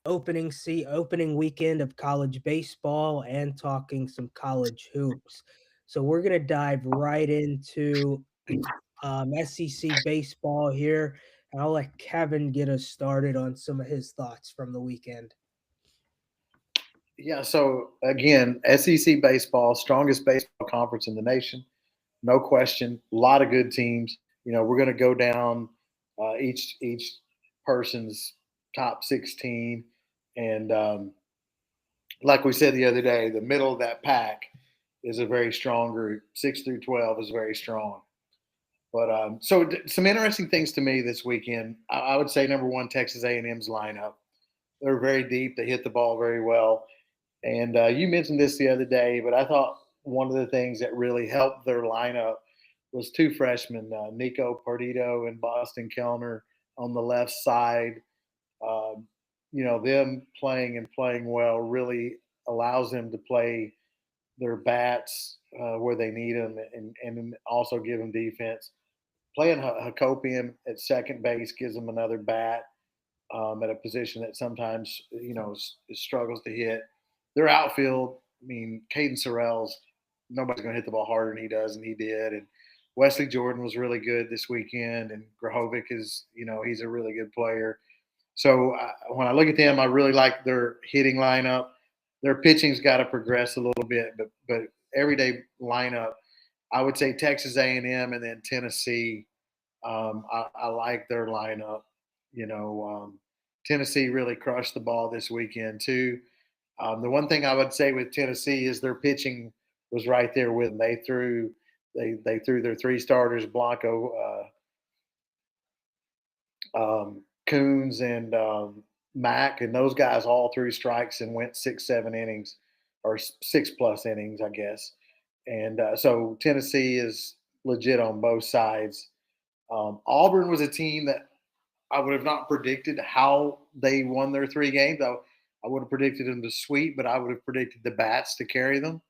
opening weekend of college baseball and talking some college hoops. So we're gonna dive right into SEC baseball here, and I'll let Kevin get us started on some of his thoughts from the weekend. Yeah, so again, SEC baseball, strongest baseball conference in the nation, no question. A lot of good teams. We're going to go down each person's top 16, and like we said the other day, the middle of that pack is a very strong group. 6 through 12 is very strong. But some interesting things to me this weekend. I would say number one, Texas A&M's lineup. They're very deep. They hit the ball very well. And you mentioned this the other day, but I thought one of the things that really helped their lineup was two freshmen, Nico Perdido and Boston Kellner on the left side. Um, them playing and playing well really allows them to play their bats where they need them and also give them defense. Playing Hakopian at second base gives them another bat at a position that sometimes struggles to hit. Their outfield, I mean, Caden Sorrell's nobody's going to hit the ball harder than he does, and he did. And Wesley Jordan was really good this weekend, and Grahovic is, he's a really good player. So when I look at them, I really like their hitting lineup. Their pitching's got to progress a little bit, but everyday lineup, I would say Texas A&M and M and then Tennessee. I like their lineup. Tennessee really crushed the ball this weekend too. The one thing I would say with Tennessee is their pitching was right there with them. They threw their three starters, Blanco, Coons, and Mack, and those guys all threw strikes and went 6, 7 innings, or 6+ innings, I guess. And so Tennessee is legit on both sides. Auburn was a team that I would have not predicted how they won their three games. I would have predicted them to sweep, but I would have predicted the bats to carry them.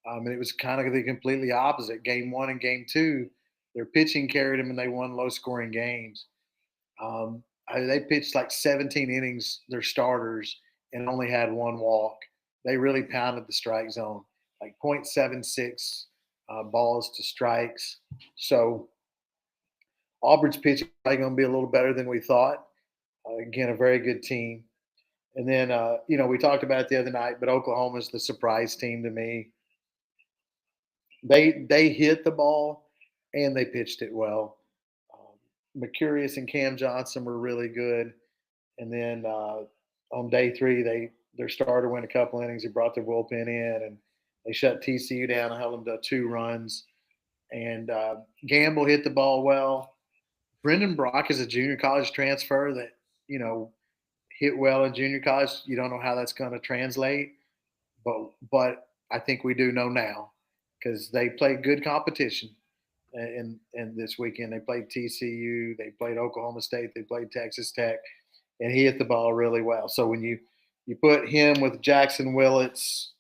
And it was kind of the completely opposite. Game one and game two, their pitching carried them, and they won low-scoring games. They pitched like 17 innings, their starters, and only had one walk. They really pounded the strike zone, like .76 balls to strikes. So Auburn's pitching is probably going to be a little better than we thought. Again, a very good team. And then, we talked about it the other night, but Oklahoma's the surprise team to me. They hit the ball and they pitched it well. Mercurius and Cam Johnson were really good. And then on day three, their starter went a couple innings. They brought their bullpen in and they shut TCU down and held them to 2 runs. And Gamble hit the ball well. Brendan Brock is a junior college transfer that you know hit well in junior college. You don't know how that's going to translate, but I think we do know now because they played good competition in this weekend. They played TCU, they played Oklahoma State, they played Texas Tech, and he hit the ball really well. So when you put him with Jackson Willits,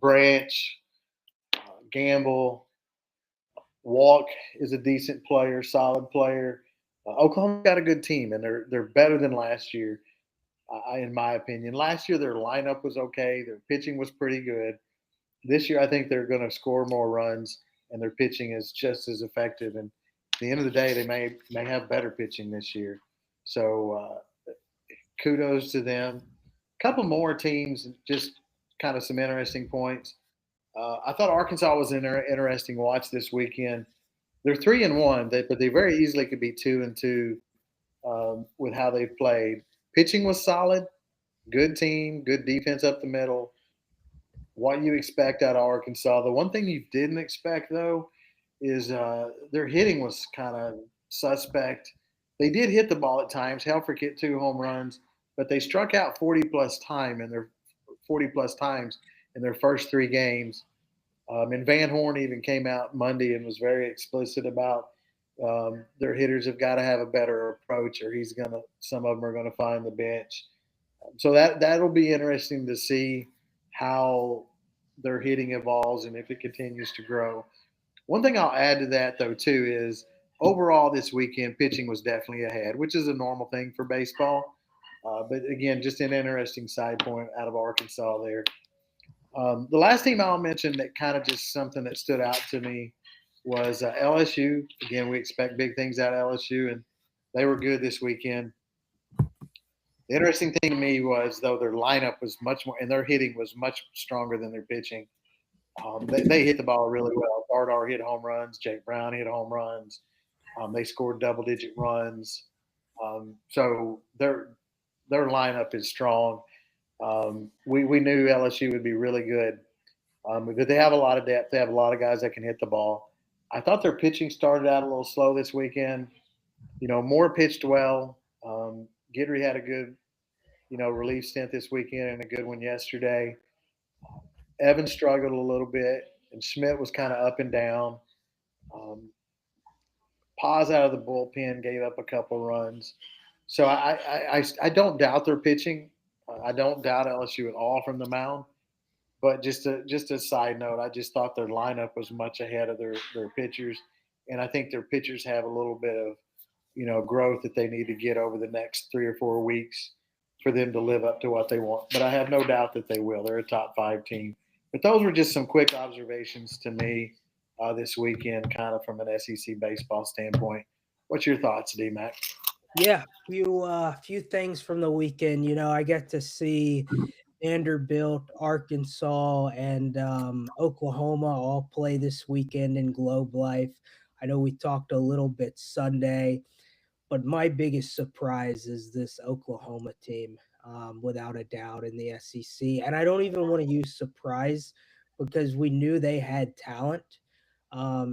Branch, Gamble, Walk is a decent player, solid player. Oklahoma's got a good team, and they're better than last year, in my opinion. Last year their lineup was okay, their pitching was pretty good. This year I think they're going to score more runs, and their pitching is just as effective. And at the end of the day, they may have better pitching this year. So kudos to them. A couple more teams, just kind of some interesting points. I thought Arkansas was an interesting watch this weekend. They're 3-1, but they very easily could be 2-2 with how they've played. Pitching was solid, good team, good defense up the middle. What you expect out of Arkansas. The one thing you didn't expect though is their hitting was kind of suspect. They did hit the ball at times. Helfrich hit 2 home runs, but they struck out 40 plus times in their first 3 games. And Van Horn even came out Monday and was very explicit about their hitters have got to have a better approach, or some of them are gonna find the bench. So that'll be interesting to see how their hitting evolves and if it continues to grow. One thing I'll add to that though too is overall this weekend pitching was definitely ahead, which is a normal thing for baseball. But again, just an interesting side point out of Arkansas there. The last team I'll mention that kind of just something that stood out to me was LSU. Again, we expect big things out of LSU, and they were good this weekend. The interesting thing to me was, though, their lineup was much more, and their hitting was much stronger than their pitching. They hit the ball really well. Dardar hit home runs. Jake Brown hit home runs. They scored double-digit runs. So their lineup is strong. We knew LSU would be really good, but they have a lot of depth. They have a lot of guys that can hit the ball. I thought their pitching started out a little slow this weekend. Moore pitched well. Guidry had a good, relief stint this weekend and a good one yesterday. Evans struggled a little bit, and Schmidt was kind of up and down. Um, Paz out of the bullpen gave up a couple runs. So I don't doubt their pitching. I don't doubt LSU at all from the mound. But just a side note, I just thought their lineup was much ahead of their pitchers, and I think their pitchers have a little bit of growth that they need to get over the next 3 or 4 weeks for them to live up to what they want. But I have no doubt that they will. They're a top five team. But those were just some quick observations to me this weekend, kind of from an SEC baseball standpoint. What's your thoughts, D Mac? Yeah, few things from the weekend. I get to see Vanderbilt, Arkansas, and Oklahoma all play this weekend in Globe Life. I know we talked a little bit Sunday, but my biggest surprise is this Oklahoma team, without a doubt, in the SEC. And I don't even want to use surprise because we knew they had talent.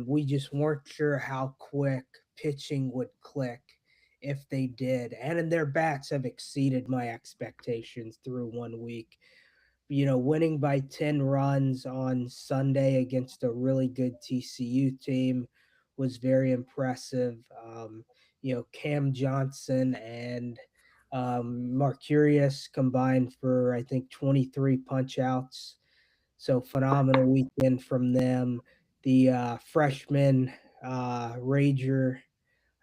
We just weren't sure how quick pitching would click if they did. And their bats have exceeded my expectations through 1 week. Winning by 10 runs on Sunday against a really good TCU team was very impressive. Cam Johnson and Mercurius combined for, I think, 23 punch outs. So phenomenal weekend from them. The freshman Rager,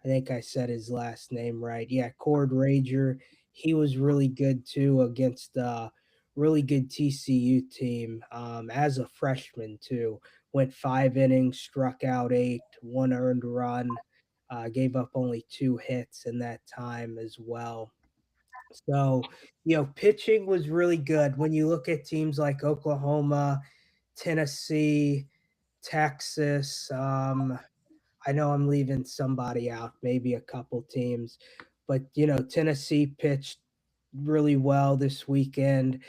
I think I said his last name right. Yeah, Cord Rager. He was really good too against a really good TCU team as a freshman too. Went 5 innings, struck out 8, 1 earned run, gave up only 2 hits in that time as well. So, pitching was really good. When you look at teams like Oklahoma, Tennessee, Texas, I know I'm leaving somebody out, maybe a couple teams, but Tennessee pitched really well this weekend.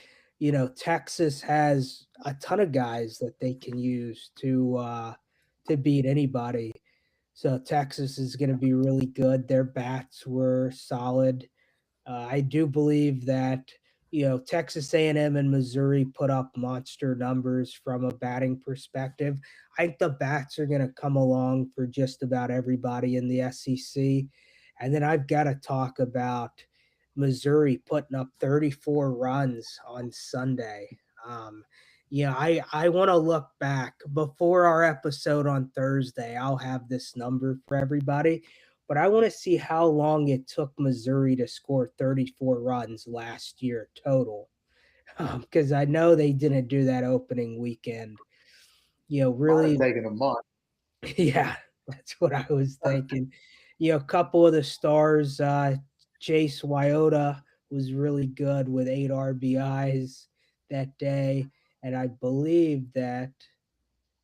Texas has a ton of guys that they can use to beat anybody. So Texas is going to be really good. Their bats were solid. I do believe that Texas A&M and Missouri put up monster numbers from a batting perspective. I think the bats are going to come along for just about everybody in the SEC. And then I've got to talk about Missouri putting up 34 runs on Sunday. I want to look back before our episode on Thursday. I'll have this number for everybody, but I want to see how long it took Missouri to score 34 runs last year total, because I know they didn't do that opening weekend. Might have Really, taken a month. yeah, that's what I was thinking. A couple of the stars, Chase Wyota was really good with 8 RBIs that day, and I believe that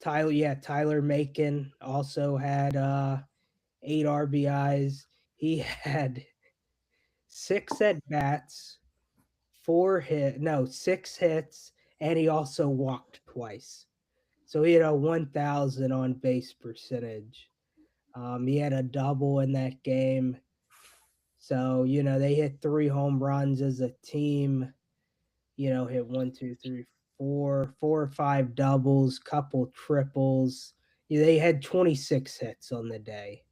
Tyler Macon also had 8 RBIs. He had 6 at bats, 6 hits, and he also walked twice. So he had a 1,000 on base percentage. He had a double in that game. So, they hit 3 home runs as a team, hit one, two, three, four or five doubles, couple triples. They had 26 hits on the day.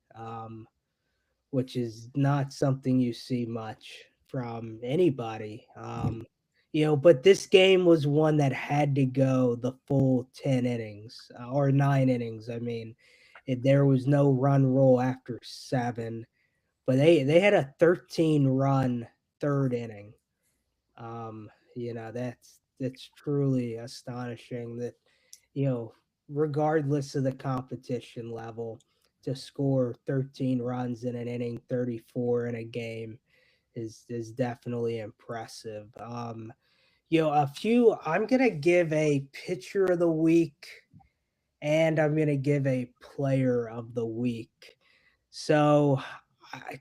Which is not something you see much from anybody. But this game was one that had to go the full 10 innings or 9 innings. I mean, there was no run rule after 7, but they had a 13 run 3rd inning. That's truly astonishing that, you know, regardless of the competition level, to score 13 runs in an inning, 34 in a game is definitely impressive. A few. I'm gonna give a pitcher of the week, and I'm gonna give a player of the week. So,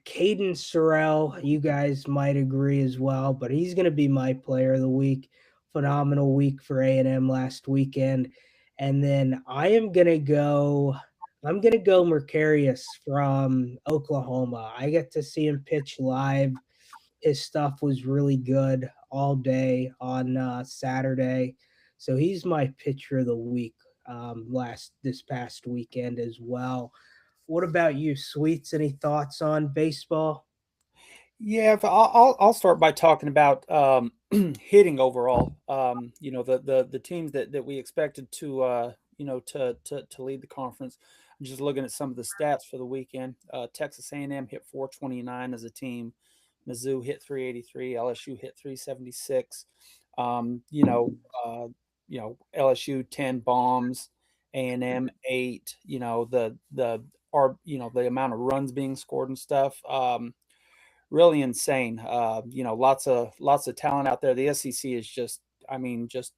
Caden Sorrell, you guys might agree as well, but he's going to be my player of the week. Phenomenal week for A&M last weekend. And then I'm going to go Mercarius from Oklahoma. I get to see him pitch live. His stuff was really good all day on Saturday. So he's my pitcher of the week this past weekend as well. What about you, Sweets? Any thoughts on baseball? Yeah, I'll start by talking about hitting overall. The teams that we expected to to lead the conference. I'm just looking at some of the stats for the weekend. Texas A&M hit 429 as a team. Mizzou hit 383. LSU hit 376. Um, you know, uh, LSU 10 bombs, A&M 8. The amount of runs being scored and stuff. Really insane. Lots of talent out there. The SEC is just, I mean, just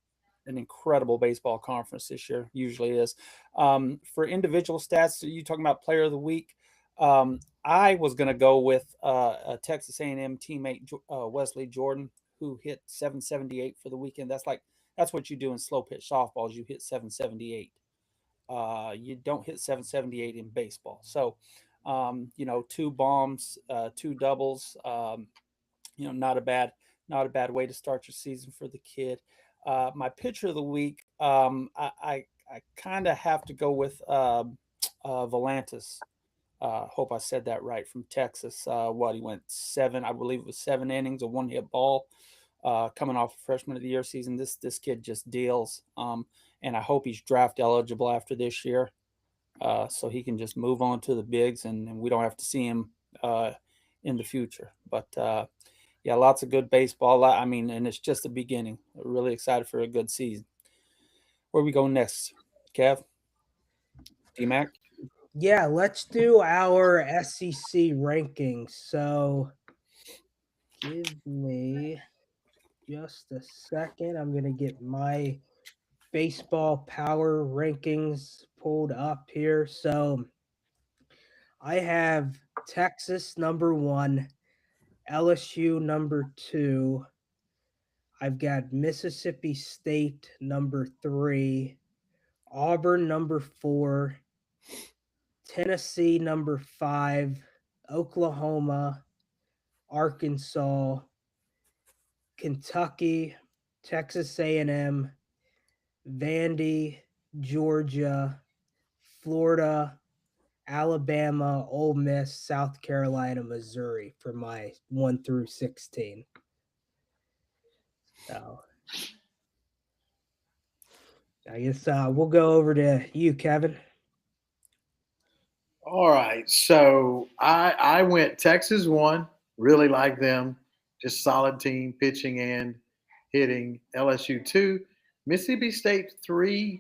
an incredible baseball conference this year. Usually is. For individual stats, you talking about player of the week? I was going to go with a Texas A&M teammate, Wesley Jordan, who hit 778 for the weekend. That's what you do in slow pitch softballs. You hit 778. You don't hit 778 in baseball. So, two bombs, two doubles. Not a bad way to start your season for the kid. My pitcher of the week, I kind of have to go with Volantis. Hope I said that right, from Texas. He went seven, I believe it was 7 innings, a one-hit ball. Coming off a freshman of the year season, this kid just deals. And I hope he's draft eligible after this year, so he can just move on to the bigs, and we don't have to see him in the future. But yeah, lots of good baseball. I mean, and it's just the beginning. We're really excited for a good season. Where we go next, Kev? D-Mac? Yeah, let's do our SEC rankings. So give me just a second. I'm going to get my baseball power rankings pulled up here. So I have Texas number 1, LSU number 2. I've got Mississippi State number 3, Auburn number 4, Tennessee number 5, Oklahoma, Arkansas, Kentucky, Texas A&M, Vandy, Georgia, Florida, Alabama, Ole Miss, South Carolina, Missouri for my 1 through 16. So I guess we'll go over to you, Kevin. All right. So I went Texas 1, really like them. Just solid team, pitching and hitting. LSU 2, Mississippi State 3.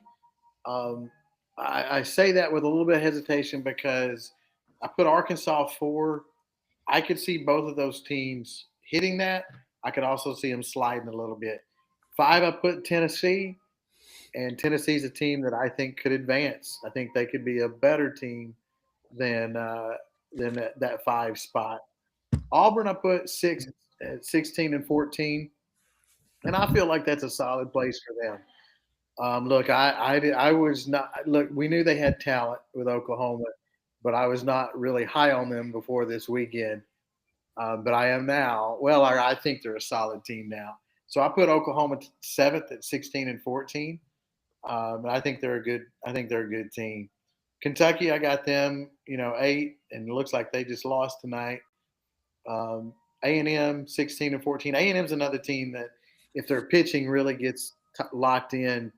Um, I say that with a little bit of hesitation because I put Arkansas 4. I could see both of those teams hitting that. I could also see them sliding a little bit. 5, I put Tennessee, and Tennessee's a team that I think could advance. I think they could be a better team than that 5 spot. Auburn, I put 6 at 16 and 14, and I feel like that's a solid place for them. Look, I was not look. We knew they had talent with Oklahoma, but I was not really high on them before this weekend. But I am now. Well, I think they're a solid team now. So I put Oklahoma 7th at 16 and 14. And I think they're a good. I think they're a good team. Kentucky, I got them, 8, and it looks like they just lost tonight. A&M 16 and 14. A&M's another team that, if their pitching really gets locked in,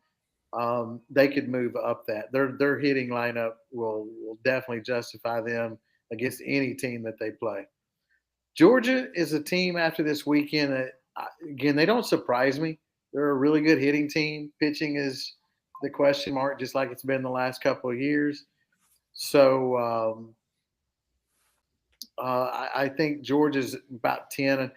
they could move up that. Their hitting lineup will definitely justify them against any team that they play. Georgia is a team after this weekend that, again, they don't surprise me. They're a really good hitting team. Pitching is the question mark, just like it's been the last couple of years. So I think Georgia's about 10, and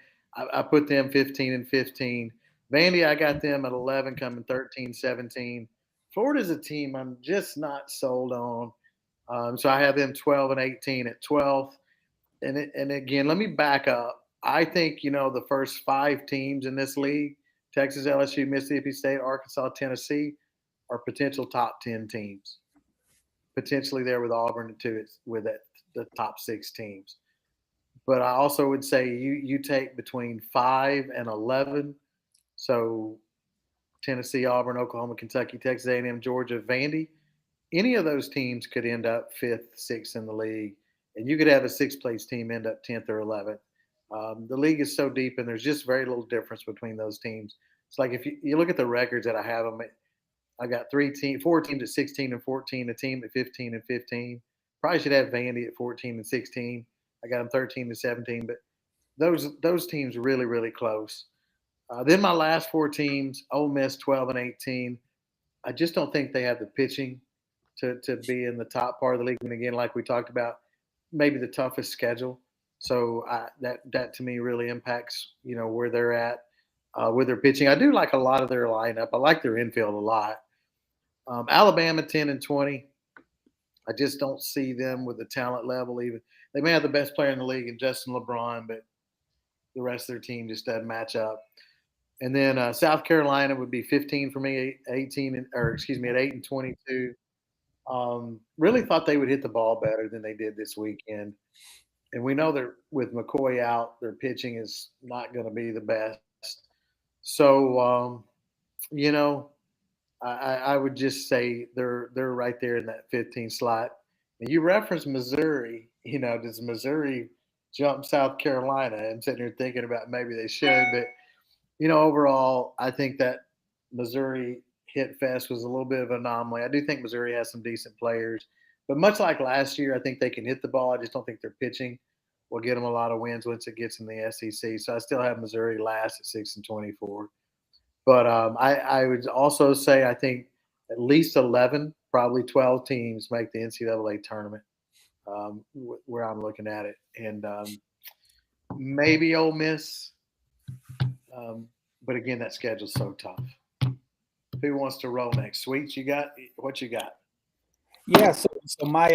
I put them 15 and 15. Vandy, I got them at 11, coming 13, 17. Florida's a team I'm just not sold on. So I have them 12 and 18 at 12th. And again, let me back up. I think the first 5 teams in this league, Texas, LSU, Mississippi State, Arkansas, Tennessee, are potential top 10 teams. Potentially there with Auburn too. It's with the top 6 teams. But I also would say you take between 5 and 11. So Tennessee, Auburn, Oklahoma, Kentucky, Texas A&M, Georgia, Vandy. Any of those teams could end up 5th, 6th in the league, and you could have a 6th-place team end up 10th or 11th. The league is so deep, and there's just very little difference between those teams. It's like if you look at the records that I have them, I got 4 teams at 16 and 14, a team at 15 and 15. Probably should have Vandy at 14 and 16. I got them 13 and 17, but those teams really, really close. Then my last 4 teams, Ole Miss 12 and 18. I just don't think they have the pitching to be in the top part of the league. And again, like we talked about, maybe the toughest schedule. So that to me really impacts where they're at with their pitching. I do like a lot of their lineup. I like their infield a lot. Alabama 10 and 20. I just don't see them with the talent level. Even they may have the best player in the league in Justin LeBron, but the rest of their team just doesn't match up. And then South Carolina would be 15 for me, 18 or excuse me, at 8 and 22. Really thought they would hit the ball better than they did this weekend. And we know that with McCoy out, their pitching is not going to be the best. So, you know, I would just say they're right there in that 15 slot. And you referenced Missouri. Does Missouri jump South Carolina? I'm sitting here thinking about maybe they should, but overall, I think that Missouri hit fest was a little bit of an anomaly. I do think Missouri has some decent players, but much like last year, I think they can hit the ball. I just don't think their pitching will get them a lot of wins once it gets in the SEC. So I still have Missouri last at 6 and 24. But I would also say I think at least 11, probably 12 teams make the NCAA tournament where I'm looking at it, and maybe Ole Miss. But again, that schedule's so tough. Who wants to roll next? Sweets, you got what you got? Yeah, so my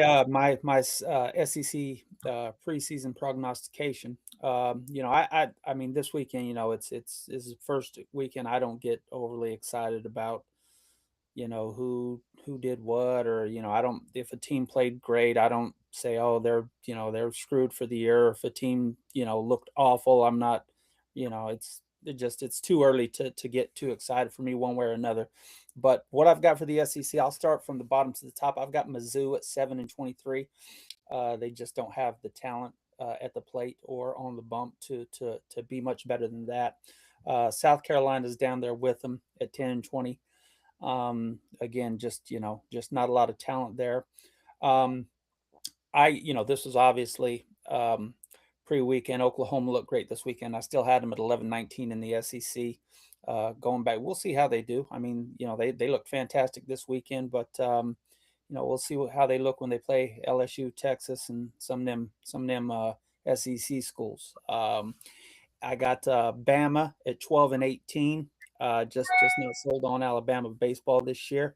SEC preseason prognostication. I mean this weekend, it's the first weekend I don't get overly excited about, who did what, or I don't, if a team played great, I don't say, oh, they're screwed for the year. Or if a team looked awful, I'm not, it's too early to get too excited for me one way or another. But what I've got for the SEC, I'll start from the bottom to the top. I've got Mizzou at 7 and 23. They just don't have the talent at the plate or on the bump to be much better than that. South Carolina's down there with them at 10 and 20. Again, just not a lot of talent there. This was obviously pre-weekend. Oklahoma looked great this weekend. I still had them at 11-19 in the SEC. Going back, we'll see how they do. I mean, they look fantastic this weekend, but we'll see how they look when they play LSU, Texas, and some of them SEC schools. I got Bama at 12 and 18. Just not sold on Alabama baseball this year.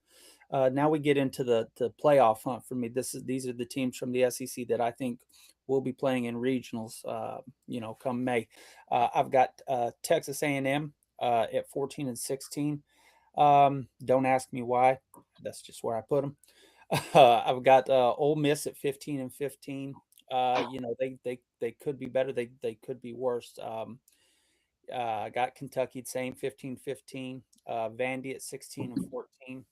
Now we get into the playoff hunt for me. These are the teams from the SEC that I think will be playing in regionals. Come May. I've got Texas A&M at 14 and 16. Don't ask me why. That's just where I put them. I've got Ole Miss at 15 and 15. They could be better. They could be worse. I got Kentucky at same 15-15. Vandy at 16 and 14.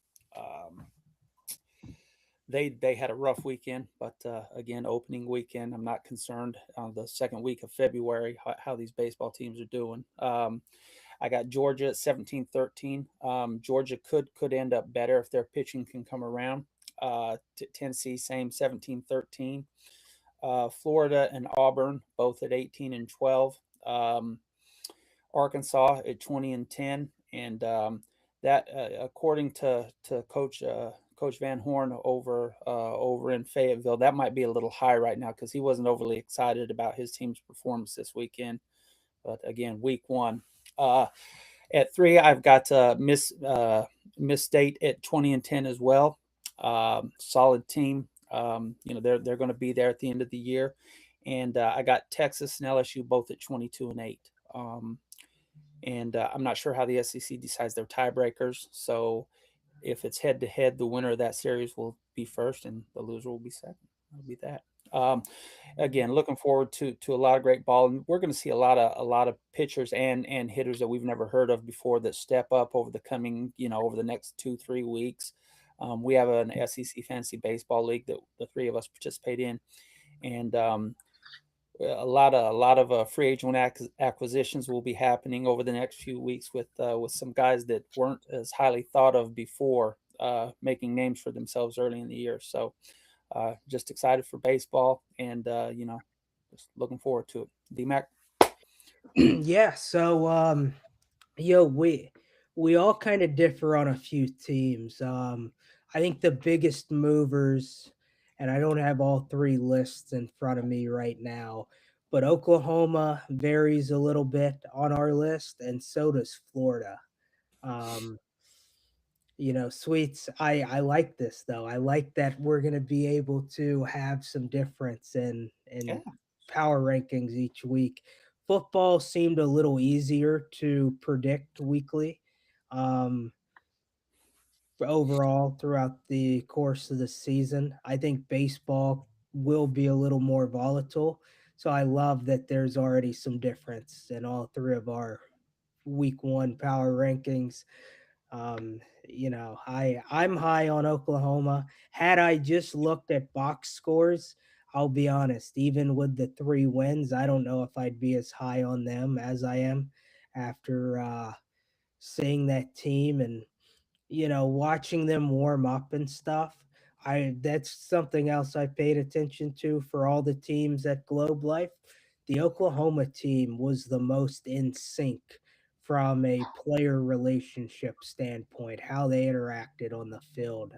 They had a rough weekend, but again, opening weekend, I'm not concerned. On the second week of February, how these baseball teams are doing. I got Georgia at 17-13. Georgia could end up better if their pitching can come around. Tennessee, same 17-13. Florida and Auburn, both at 18 and 12. Arkansas at 20 and 10, and that, according to Coach Van Horn over in Fayetteville, that might be a little high right now because he wasn't overly excited about his team's performance this weekend. But again, week one. At 3, I've got Miss State at 20 and 10 as well. Solid team. They're going to be there at the end of the year, and I got Texas and LSU both at 22 and 8. And I'm not sure how the SEC decides their tiebreakers. So if it's head to head, the winner of that series will be first, and the loser will be second. It'll be that. Again, looking forward to a lot of great ball, and we're going to see a lot of pitchers and hitters that we've never heard of before that step up over the coming, over the next 2-3 weeks. We have an SEC fantasy baseball league that the 3 of us participate in, and a lot of free agent acquisitions will be happening over the next few weeks with some guys that weren't as highly thought of before, making names for themselves early in the year. So just excited for baseball, and just looking forward to it. D-Mac? Yeah, so we all kind of differ on a few teams. I think the biggest movers, and I don't have all 3 lists in front of me right now, but Oklahoma varies a little bit on our list, and so does Florida. Um, Sweets, I like this though. I like that we're gonna be able to have some difference Yeah. in power rankings each week. Football seemed a little easier to predict weekly. Um, Overall throughout the course of the season. I think baseball will be a little more volatile. So I love that there's already some difference in all 3 of our week 1 power rankings. I'm high on Oklahoma. Had I just looked at box scores, I'll be honest, even with the 3 wins, I don't know if I'd be as high on them as I am after seeing that team and watching them warm up and stuff. I That's something else I paid attention to for all the teams at Globe Life. The Oklahoma team was the most in sync from a player relationship standpoint, how they interacted on the field.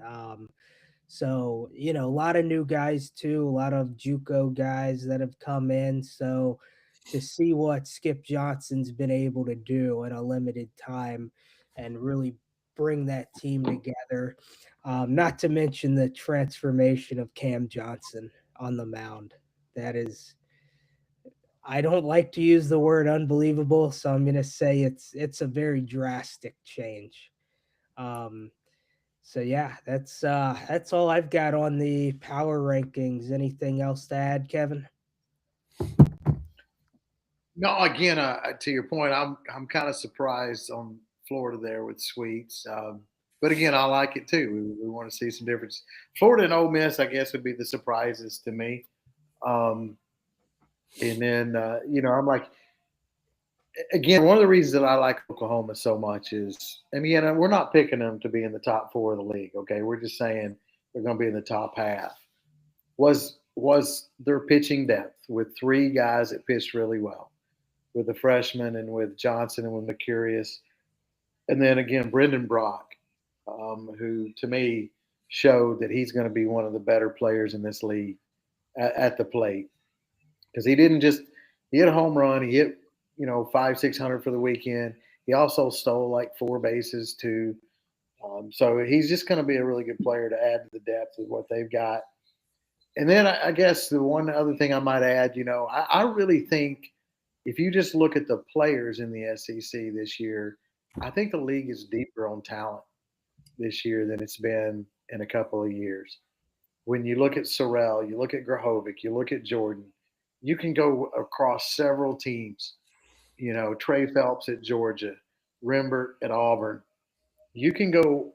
So, a lot of new guys too, a lot of JUCO guys that have come in. So to see what Skip Johnson's been able to do in a limited time and really bring that team together. Not to mention the transformation of Cam Johnson on the mound. That is, I don't like to use the word unbelievable, so I'm going to say it's a very drastic change. Um, so yeah, that's all I've got on the power rankings. Anything else to add, Kevin? No, again, to your point, I'm kind of surprised on Florida there with Sweets. But again, I like it too. We want to see some difference. Florida and Ole Miss, I guess, would be the surprises to me. Um, and then I'm like, again, one of the reasons that I like Oklahoma so much is, and again, we're not picking them to be in the top 4 of the league. Okay, we're just saying they're going to be in the top half. Was their pitching depth with 3 guys that pitched really well, with the freshman and with Johnson and with Mercurius. And then again, Brendan Brock, who to me showed that he's going to be one of the better players in this league at the plate. Because he hit a home run, he hit, 500-600 for the weekend. He also stole like 4 bases too. So he's just going to be a really good player to add to the depth of what they've got. And then I guess the one other thing I might add, I really think if you just look at the players in the SEC this year, I think the league is deeper on talent this year than it's been in a couple of years. When you look at Sorrell, you look at Grahovic, you look at Jordan, you can go across several teams. Trey Phelps at Georgia, Rembert at Auburn. You can go,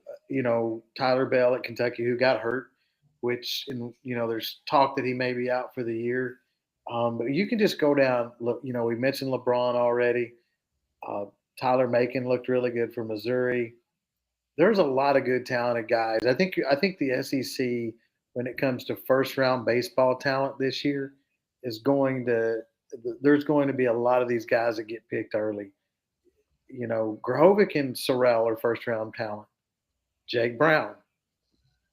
Tyler Bell at Kentucky, who got hurt, which, there's talk that he may be out for the year. But you can just go down. Look, we mentioned LeBron already. Uh, Tyler Macon looked really good for Missouri. There's a lot of good, talented guys. I think the SEC, when it comes to first round baseball talent this year, is going to there's going to be a lot of these guys that get picked early. Grohovic and Sorrell are first round talent. Jake Brown,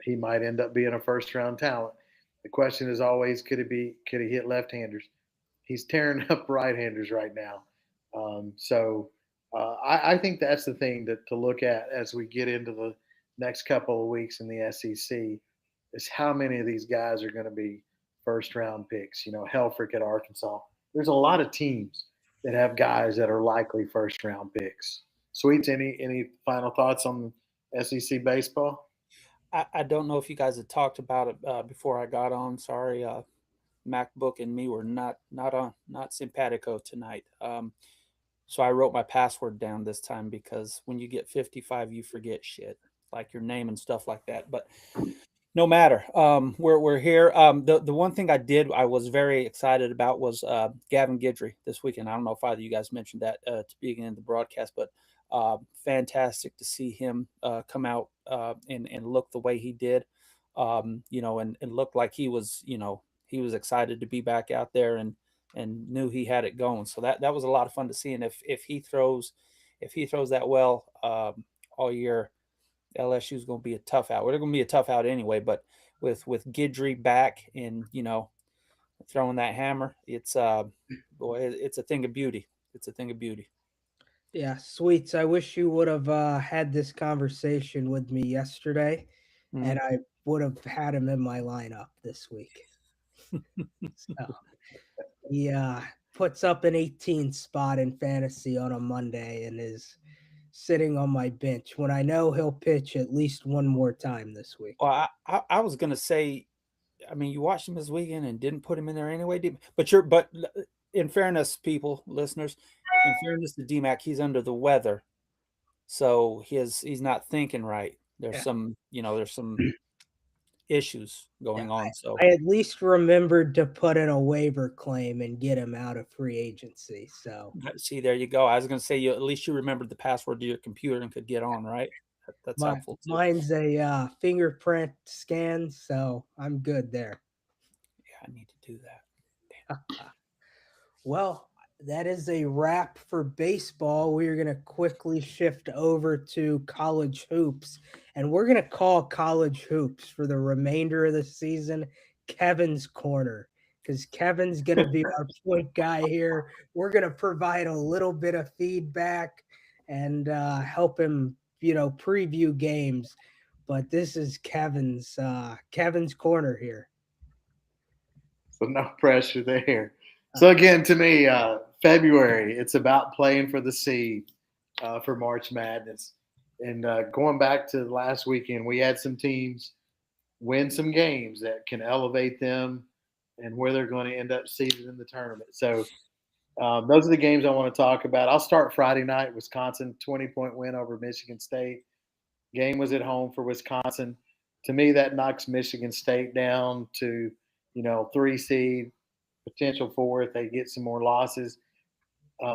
he might end up being a first round talent. The question is always, could he hit left handers? He's tearing up right handers right now. I think that's the thing to look at as we get into the next couple of weeks in the SEC is how many of these guys are going to be first round picks. Helfrich at Arkansas. There's a lot of teams that have guys that are likely first round picks. Sweets, any final thoughts on SEC baseball? I don't know if you guys had talked about it before I got on. Sorry, MacBook and me were not simpatico tonight. So I wrote my password down this time because when you get 55, you forget shit like your name and stuff like that. But no matter. We're here. The one thing I was very excited about was Gavin Guidry this weekend. I don't know if either of you guys mentioned that to begin the broadcast, but fantastic to see him come out and look the way he did. And looked like he was excited to be back out there and knew he had it going. So that was a lot of fun to see. And if he throws that well all year, LSU is going to be a tough out. They're going to be a tough out anyway, but with Guidry back and throwing that hammer, it's it's a thing of beauty. It's a thing of beauty. Yeah, Sweets, I wish you would have had this conversation with me yesterday, and I would have had him in my lineup this week. So he puts up an 18 spot in fantasy on a Monday and is sitting on my bench when I know he'll pitch at least one more time this week. Well, I was gonna say, I mean, you watched him this weekend and didn't put him in there anyway, but in fairness, listeners, in fairness to DMAC, he's under the weather, so he's not thinking right. There's some issues going on. So I at least remembered to put in a waiver claim and get him out of free agency. So see, there you go. I was going to say at least you remembered the password to your computer and could get on, right? That's helpful too. Mine's a fingerprint scan, so I'm good there. Yeah, I need to do that. Well, that is a wrap for baseball. We're going to quickly shift over to college hoops, and we're going to call college hoops for the remainder of the season Kevin's Corner, because Kevin's going to be our point guy here. We're going to provide a little bit of feedback and help him, preview games. But this is Kevin's Corner here. So no pressure there. So again, to me, February, it's about playing for the seed for March Madness. And going back to last weekend, we had some teams win some games that can elevate them and where they're going to end up seeded in the tournament. So those are the games I want to talk about. I'll start Friday night. Wisconsin 20-point win over Michigan State. Game was at home for Wisconsin. To me, that knocks Michigan State down to 3 seed. Potential for if they get some more losses.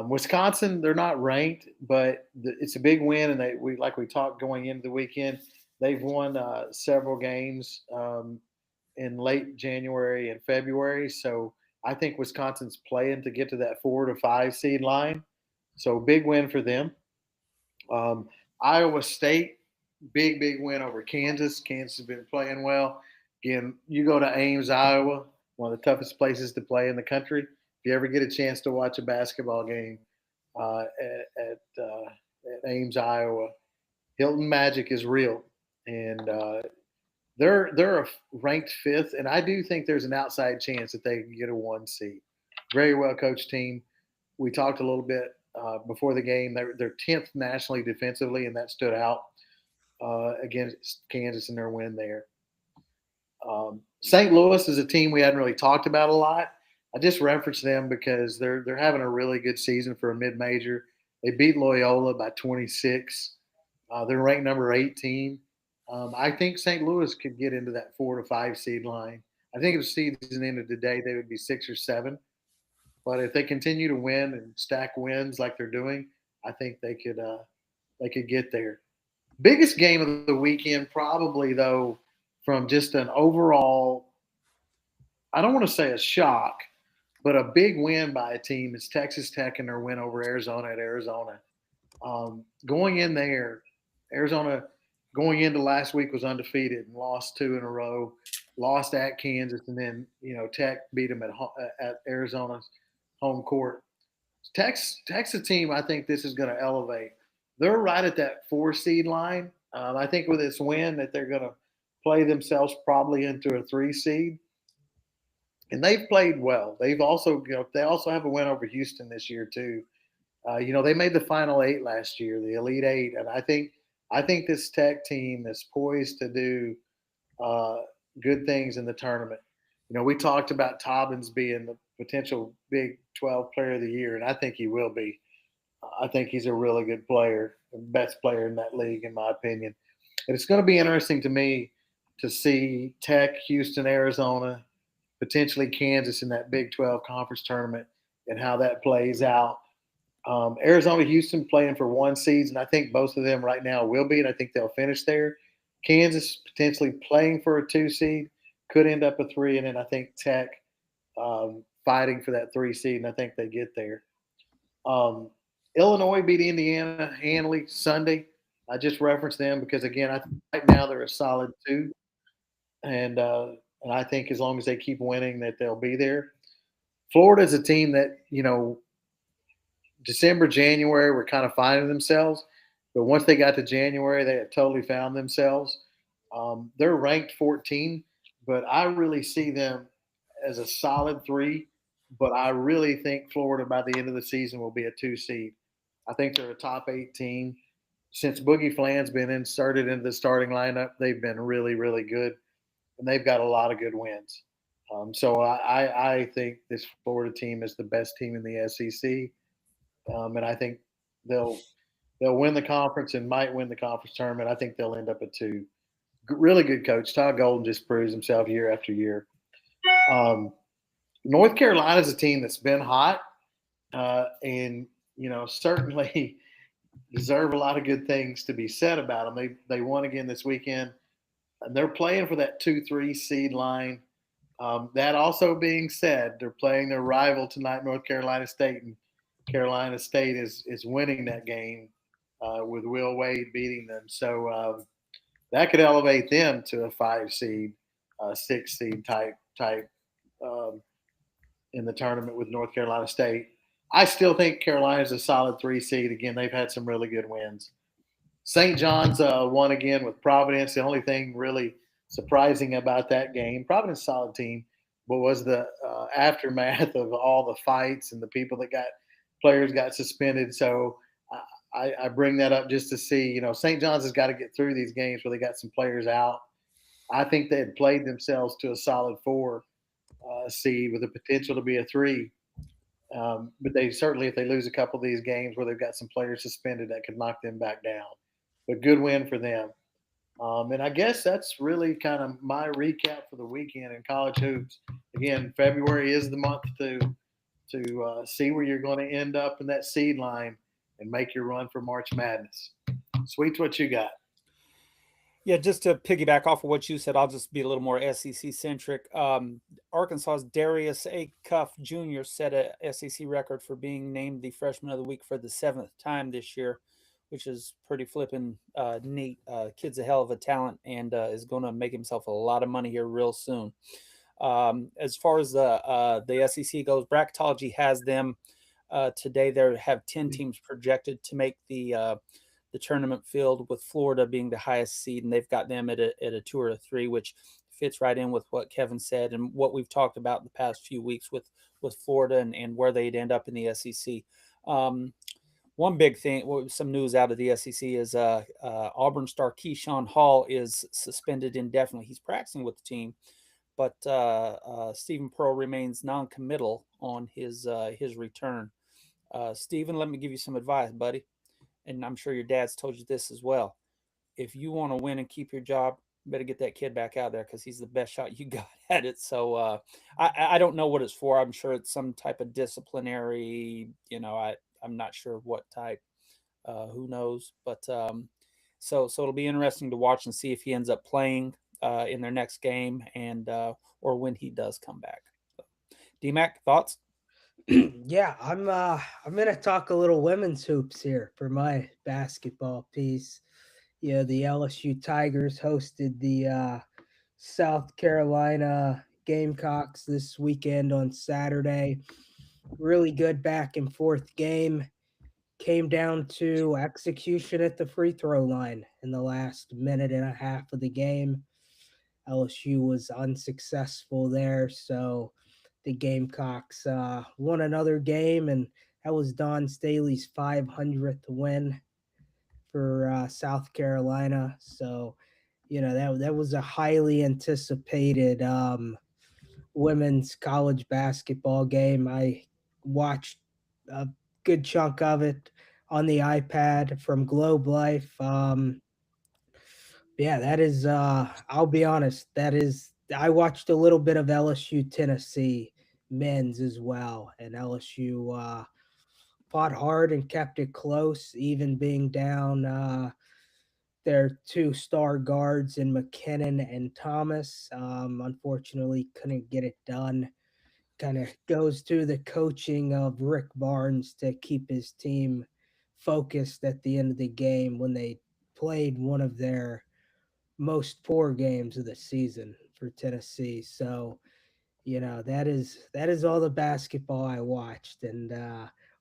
Wisconsin, they're not ranked, but it's a big win, and we talked going into the weekend. They've won several games in late January and February, so I think Wisconsin's playing to get to that 4 to 5 seed line. So big win for them. Iowa State, big win over Kansas. Kansas has been playing well. Again, you go to Ames, Iowa. One of the toughest places to play in the country. If you ever get a chance to watch a basketball game at Ames, Iowa, Hilton Magic is real, and they're ranked 5th, and I do think there's an outside chance that they can get a 1 seed. Very well coached team. We talked a little bit before the game. They're 10th nationally defensively, and that stood out against Kansas in their win there. St. Louis is a team we hadn't really talked about a lot. I just referenced them because they're having a really good season for a mid-major. They beat Loyola by 26. They're ranked number 18. I think St. Louis could get into that 4 to 5 seed line. I think if the season ended today, they would be 6 or 7. But if they continue to win and stack wins like they're doing, I think they could get there. Biggest game of the weekend, probably though, from just an overall, I don't want to say a shock, But a big win by a team is Texas Tech and their win over Arizona at Arizona. Going in there, Arizona going into last week was undefeated and lost two in a row. Lost at Kansas, and then Tech beat them at Arizona's home court. Texas team, I think this is going to elevate. They're right at that 4 seed line. I think with this win that they're going to play themselves probably into a 3 seed, and they've played well. They've also they also have a win over Houston this year too. They made the Final Eight last year, the Elite Eight, and I think this Tech team is poised to do uh, good things in the tournament. We talked about Tobbins being the potential Big 12 Player of the Year, and I think he will be. I think he's a really good player, the best player in that league, in my opinion. And it's going to be interesting to me to see Tech, Houston, Arizona, potentially Kansas in that Big 12 conference tournament and how that plays out. Arizona, Houston playing for 1 seeds, and I think both of them right now will be, and I think they'll finish there. Kansas potentially playing for a 2 seed, could end up a 3, and then I think Tech fighting for that 3 seed, and I think they get there. Um, Illinois beat Indiana handily Sunday. I just referenced them because again, I think right now they're a solid 2, and I think as long as they keep winning, that they'll be there. Florida is a team that December, January were kind of finding themselves, but once they got to January, they had totally found themselves. They're ranked 14, but I really see them as a solid 3. But I really think Florida by the end of the season will be a 2 seed. I think they're a top 8 team. Since Boogie Flan's been inserted into the starting lineup, they've been really, really good, and they've got a lot of good wins. So I think this Florida team is the best team in the SEC, and I think they'll they'll win the conference and might win the conference tournament. I think they'll end up at 2. Really good coach. Todd Golden just proves himself year after year. Um, North Carolina's a team that's been hot, and certainly deserve a lot of good things to be said about them. They won again this weekend, and they're playing for that 2-3 seed line. That also being said, they're playing their rival tonight, North Carolina State, and Carolina State is winning that game with Will Wade beating them. So that could elevate them to a 5 seed, 6 seed type um, in the tournament with North Carolina State. I still think Carolina's a solid 3 seed. Again, they've had some really good wins. St. John's won again with Providence. The only thing really surprising about that game, Providence solid team, but was the aftermath of all the fights and the people that players got suspended. So I bring that up just to see, St. John's has got to get through these games where they got some players out. I think they had played themselves to a solid 4 seed with the potential to be a 3. But they certainly, if they lose a couple of these games where they've got some players suspended, that could knock them back down. But good win for them. And I guess that's really kind of my recap for the weekend in college hoops. Again, February is the month to see where you're going to end up in that seed line and make your run for March Madness. Sweets, what you got? Yeah, just to piggyback off of what you said, I'll just be a little more SEC centric. Arkansas's Darius A. Cuff Jr. set a SEC record for being named the Freshman of the Week for the 7th time this year, which is pretty flippin' neat. Kid's a hell of a talent and is going to make himself a lot of money here real soon. As far as the SEC goes, bracketology has them today. They have 10 teams projected to make the tournament field, with Florida being the highest seed, and they've got them at a 2 or a 3, which fits right in with what Kevin said and what we've talked about in the past few weeks with Florida and where they'd end up in the SEC. One big thing, some news out of the SEC is Auburn star Keyshawn Hall is suspended indefinitely. He's practicing with the team, but Stephen Pearl remains non-committal on his return. Stephen, let me give you some advice, buddy. And I'm sure your dad's told you this as well. If you want to win and keep your job, you better get that kid back out there because he's the best shot you got at it. So I don't know what it's for. I'm sure it's some type of disciplinary, I'm not sure what type. Who knows? But so it'll be interesting to watch and see if he ends up playing in their next game and or when he does come back. So, DMAC, thoughts? Yeah, I'm gonna talk a little women's hoops here for my basketball piece. Yeah, the LSU Tigers hosted the South Carolina Gamecocks this weekend on Saturday. Really good back and forth game. Came down to execution at the free throw line in the last minute and a half of the game. LSU was unsuccessful there, so the Gamecocks won another game, and that was Don Staley's 500th win for South Carolina. So, that was a highly anticipated women's college basketball game. I watched a good chunk of it on the iPad from Globe Life. Yeah, that is I'll be honest, that is I watched a little bit of LSU Tennessee men's as well, and LSU fought hard and kept it close, even being down their two star guards in McKinnon and Thomas. Unfortunately, couldn't get it done. Kind of goes to the coaching of Rick Barnes to keep his team focused at the end of the game when they played one of their most poor games of the season for Tennessee. So, that is all the basketball I watched, and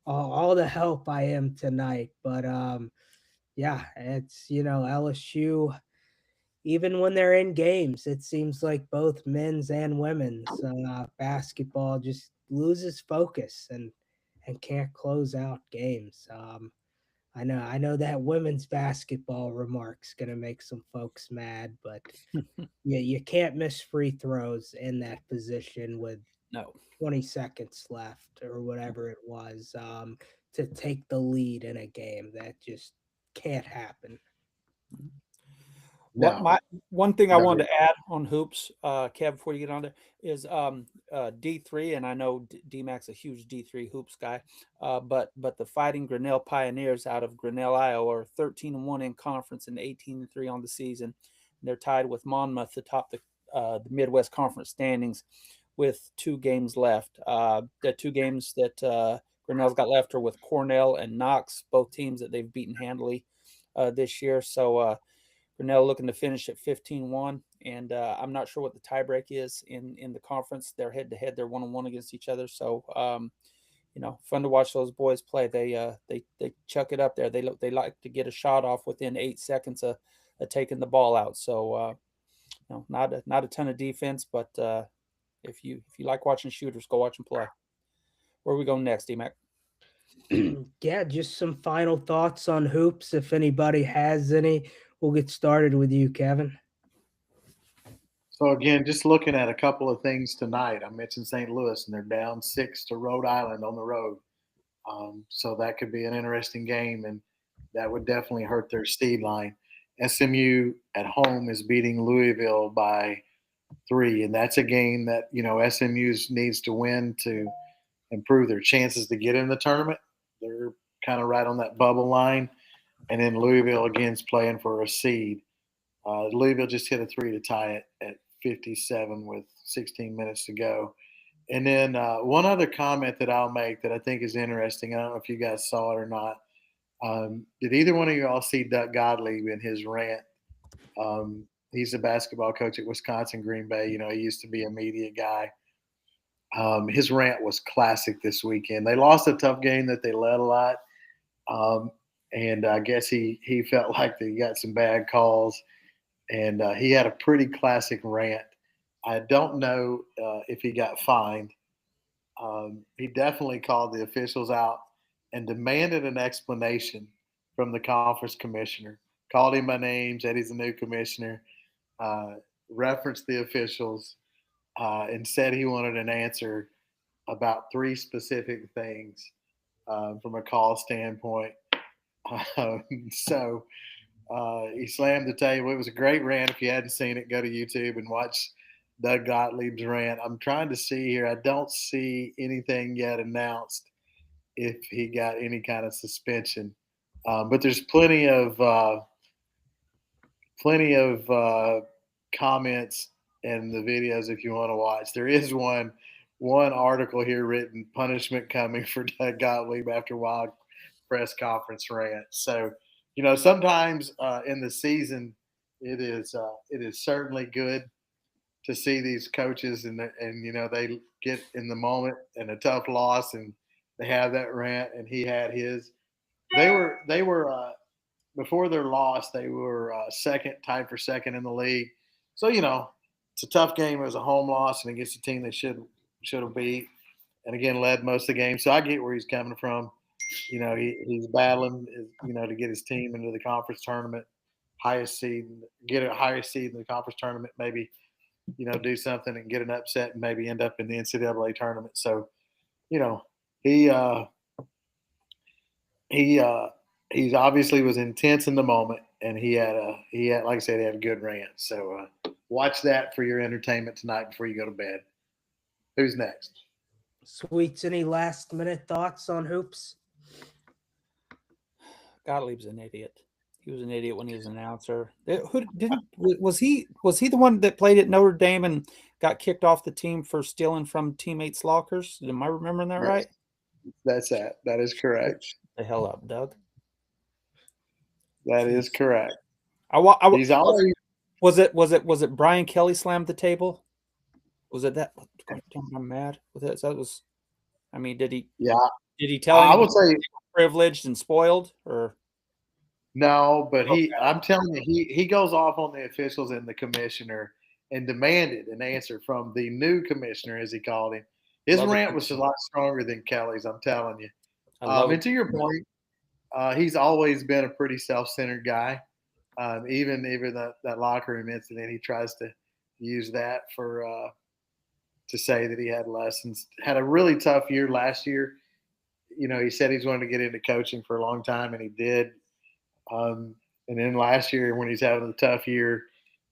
all the help I am tonight. But yeah, it's LSU. Even when they're in games, it seems like both men's and women's basketball just loses focus and can't close out games. I know that women's basketball remark's gonna make some folks mad, but yeah, you can't miss free throws in that position with No. 20 seconds left or whatever it was to take the lead in a game. That just can't happen. What No, my one thing I I wanted agree. to add on hoops, Kev, before you get on there, is D3, and I know D-Mac's a huge D3 hoops guy, but the Fighting Grinnell Pioneers out of Grinnell, Iowa, are 13-1 in conference and 18-3 on the season. They're tied with Monmouth atop the Midwest Conference standings with 2 games left. The 2 games that Grinnell's got left are with Cornell and Knox, both teams that they've beaten handily this year. So Grinnell looking to finish at 15-1, and I'm not sure what the tiebreak is in the conference. They're head to head. They're 1-1 against each other. So fun to watch those boys play. They chuck it up there. They like to get a shot off within 8 seconds of taking the ball out. So not a ton of defense, but if you like watching shooters, go watch them play. Where are we going next, D-Mac? Yeah, just some final thoughts on hoops. If anybody has any, we'll get started with you, Kevin. So again, just looking at a couple of things tonight. I mentioned St. Louis, and they're down 6 to Rhode Island on the road. So that could be an interesting game, and that would definitely hurt their seed line. SMU at home is beating Louisville by 3, and that's a game that SMU needs to win to improve their chances to get in the tournament. They're kind of right on that bubble line, and then Louisville again's playing for a seed. Louisville just hit a 3 to tie it at 57 with 16 minutes to go. And then one other comment that I'll make that I think is interesting. I don't know if you guys saw it or not. Did either one of you all see Doug Gottlieb in his rant? He's a basketball coach at Wisconsin Green Bay. He used to be a media guy. His rant was classic this weekend. They lost a tough game that they led a lot, um, and I guess he felt like they got some bad calls, and he had a pretty classic rant. I don't know if he got fined. He definitely called the officials out and demanded an explanation from the conference commissioner. Called him by name, said he's a new commissioner, uh, referenced the officials, and said he wanted an answer about 3 specific things from a call standpoint. So he slammed the table. It was a great rant. If you hadn't seen it, go to YouTube and watch Doug Gottlieb's rant. I'm trying to see here. I don't see anything yet announced if he got any kind of suspension, but there's plenty of comments and the videos if you want to watch. There is one one article here written punishment coming for Doug Gottlieb after wild press conference rant. So, sometimes in the season, it is certainly good to see these coaches and they get in the moment and a tough loss and they have that rant and he had his. They were before their loss they were second, tied for second in the league. So it's a tough game. It was a home loss and against a team they should have beat, and again led most of the game. So I get where he's coming from. He's battling, to get his team into the conference tournament, highest seed, get a higher seed in the conference tournament, maybe do something and get an upset and maybe end up in the NCAA tournament. So, he he he's obviously was intense in the moment, and he had like I said, he had a good rant. So watch that for your entertainment tonight before you go to bed. Who's next? Sweets, any last minute thoughts on hoops? Gottlieb's an idiot. He was an idiot when he was an announcer. Who didn't was he the one that played at Notre Dame and got kicked off the team for stealing from teammates' lockers? Am I remembering that right? That's that. That is correct. The hell up, Doug. That is correct. He's always was it Brian Kelly slammed the table? Was it that? I'm mad with it. That was. I mean, did he? Yeah. Did he tell him? I would say privileged and spoiled, or no, but I'm telling you, he goes off on the officials and the commissioner and demanded an answer from the new commissioner, as he called him. His rant was a lot stronger than Kelly's, I'm telling you. And to your point, he's always been a pretty self-centered guy. Even that locker room incident, he tries to use that for to say that he had lessons. Had a really tough year last year. He said he's wanted to get into coaching for a long time, and he did. And then last year, when he's having a tough year,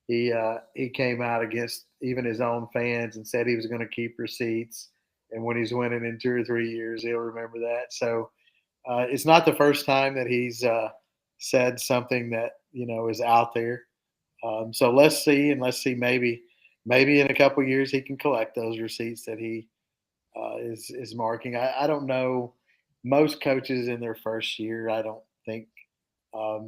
he came out against even his own fans and said he was going to keep receipts. And when he's winning in 2 or 3 years, he'll remember that. So it's not the first time that he's said something that is out there. So let's see, maybe in a couple of years he can collect those receipts that he is marking. I don't know. Most coaches in their first year, I don't think, or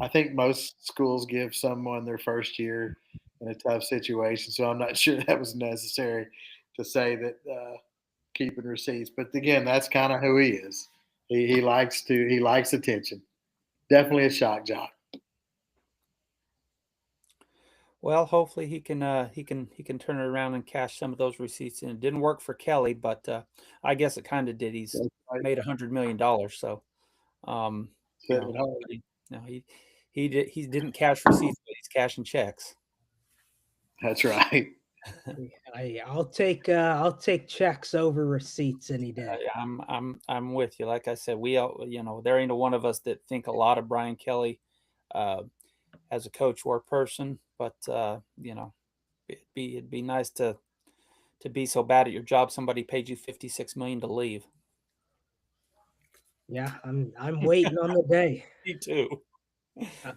I think most schools give someone their first year in a tough situation. So I'm not sure that was necessary to say that keeping receipts. But again, that's kind of who he is. He likes attention. Definitely a shock jock. Well, hopefully he can turn it around and cash some of those receipts in. It didn't work for Kelly, but I guess it kind of did. He's made $100 million, so he didn't cash receipts, but he's cashing checks. That's right. I'll take checks over receipts any day. I'm with you. Like I said, we all, there ain't a one of us that think a lot of Brian Kelly as a coach or a person, but it'd be nice to be so bad at your job somebody paid you $56 million to leave. Yeah, I'm waiting on the day. Me too.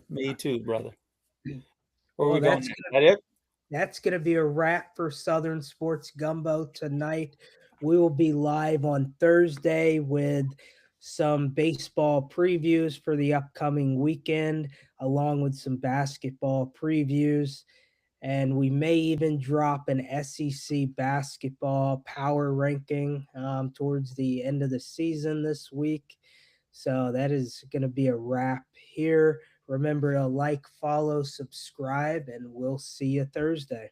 Me too, brother. Well, that's going to be a wrap for Southern Sports Gumbo tonight. We will be live on Thursday with some baseball previews for the upcoming weekend, along with some basketball previews. And we may even drop an SEC basketball power ranking towards the end of the season this week. So that is going to be a wrap here. Remember to like, follow, subscribe, and we'll see you Thursday.